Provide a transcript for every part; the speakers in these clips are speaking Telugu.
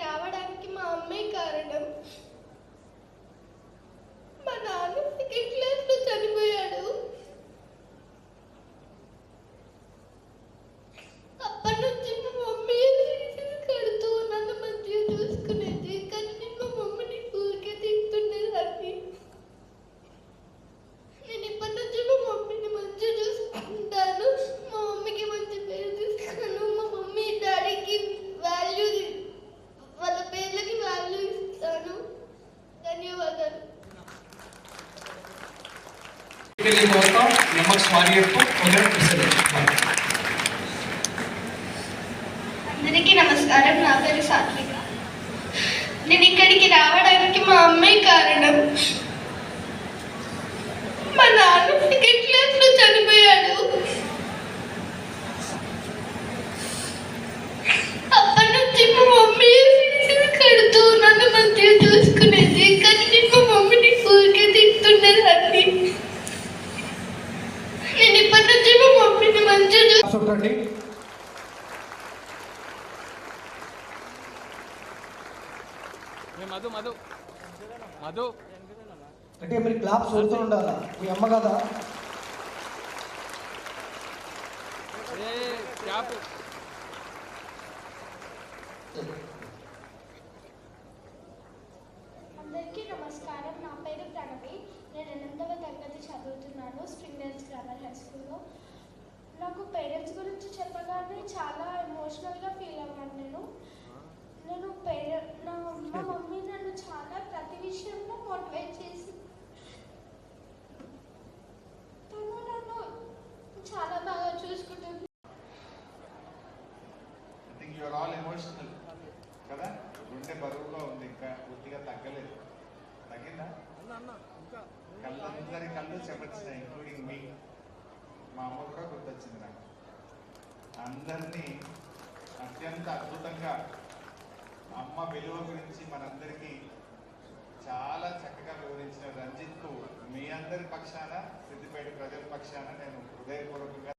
రావడానికి మా అమ్మే కారణం. మా నాన్న సెకండ్ క్లాస్లో చనిపోయాడు. అప్పటి నుంచి మా మమ్మీ కడుతూ నన్ను మంచిగా చూసుకునేది. కానీ నేను మా మమ్మీని ఊరికే తింటుండేదాన్ని. నేను ఇప్పటి నుంచి మా మమ్మీని మంచిగా చూసుకుంటాను. మా మమ్మీకి మంచి పేరు తీస్తాను. మా మమ్మీ డాడీకి వాల్యూ, వాళ్ళ పేర్లకి వాల్యూ ఇస్తాను. ధన్యవాదాలు. అందరికీ నమస్కారం. నా పేరు సాత్విక. నేను ఇక్కడికి రావడానికి మా అమ్మే కారణం. మా నాన్న సెకండ్ క్లాస్లో చనిపోయాడు. అప్పటి నుంచి మా మమ్మీ కడుతూ నన్ను మంచిగా చూసుకునేది. కానీ నేను మా మమ్మీని ఊరికే తింటుండేదాన్ని. నేను ఇప్పటి నుంచి మా మమ్మీని మంచిగా చూసుకుంటాను. అంటే మీరు క్లాప్స్ కొడుతూ ఉండాలా? మీ అమ్మ కదా. అందరికీ నమస్కారం. నా పేరు ప్రణవి. నేను 8వ తరగతి చదువుతున్నాను స్ప్రింగ్ డేల్స్ గ్రామర్ హై స్కూల్లో. నాకు పేరెంట్స్ గురించి చెప్పగానే చాలా ఎమోషనల్గా ఫీల్ అవ్వాను. మా మమ్మీ నన్ను చాలా ప్రతి విషయంలో మోటివేట్ చేసి తను నన్ను చాలా బాగా చూసుకుంటుంది. యూఆర్ ఆల్ ఎమోషనల్ కదా. గుండె బరువుగా ఉంది, ఇంకా పూర్తిగా తగ్గలేదు. తగ్గిందా? కళ్ళందరి కళ్ళు చెమర్చినాయి, ఇంక్లూడింగ్ మీ. మా అమ్మ కూడా గుర్తొచ్చింది నాకు. అందరినీ అత్యంత అద్భుతంగా అమ్మ విలువ గురించి మనందరికీ చాలా చక్కగా వివరించిన రంజిత్కు మీ అందరి పక్షాన, సిద్దిపేట ప్రజల పక్షాన నేను హృదయపూర్వకంగా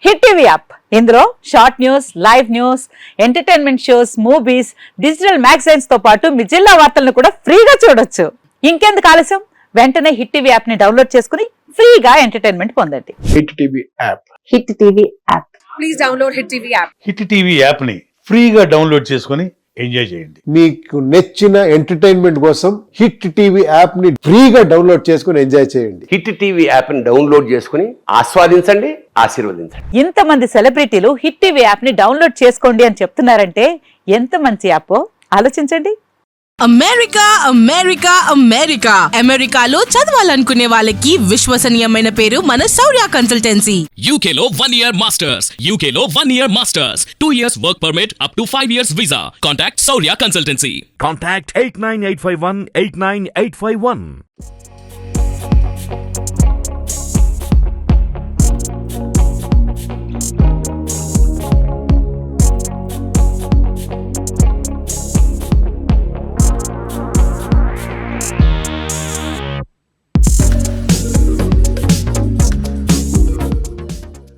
హిట్ టీవీ యాప్. ఇందులో short news, live news, entertainment shows, movies, digital magazines తో పాటు మీ జిల్లా వార్తలను కూడా ఫ్రీగా చూడొచ్చు. ఇంకెందుకు ఆలస్యం? వెంటనే హిట్ టీవీ యాప్ ని డౌన్లోడ్ చేసుకుని ఫ్రీగా ఎంటర్టైన్మెంట్ పొందండి. Hit TV app. Hit TV app. Please download hit TV app. Hit TV app ని ఫ్రీగా డౌన్లోడ్ చేసుకుని ఎంజాయ్ చేయండి. మీకు నచ్చిన ఎంటర్టైన్మెంట్ కోసం హిట్ టీవీ యాప్ ని ఫ్రీగా డౌన్లోడ్ చేసుకుని ఎంజాయ్ చేయండి. హిట్ టీవీ యాప్ ని డౌన్లోడ్ చేసుకుని ఆస్వాదించండి, ఆశీర్వదించండి. ఇంతమంది సెలబ్రిటీలు హిట్ టీవీ యాప్ ని డౌన్లోడ్ చేసుకోండి అని చెప్తున్నారంటే ఎంత మంచి యాప్ ఆలోచించండి. అమెరికా అమెరికా అమెరికా అమెరికాలో చదవాలనుకునే వాళ్ళకి విశ్వసనీయమైన పేరు మన శౌర్య కన్సల్టెన్సీ. UK లో 1 year masters. UK లో 1 year masters. 2 years work permit up to 5 years visa. Contact Saurya Consultancy. Contact 89851 89851.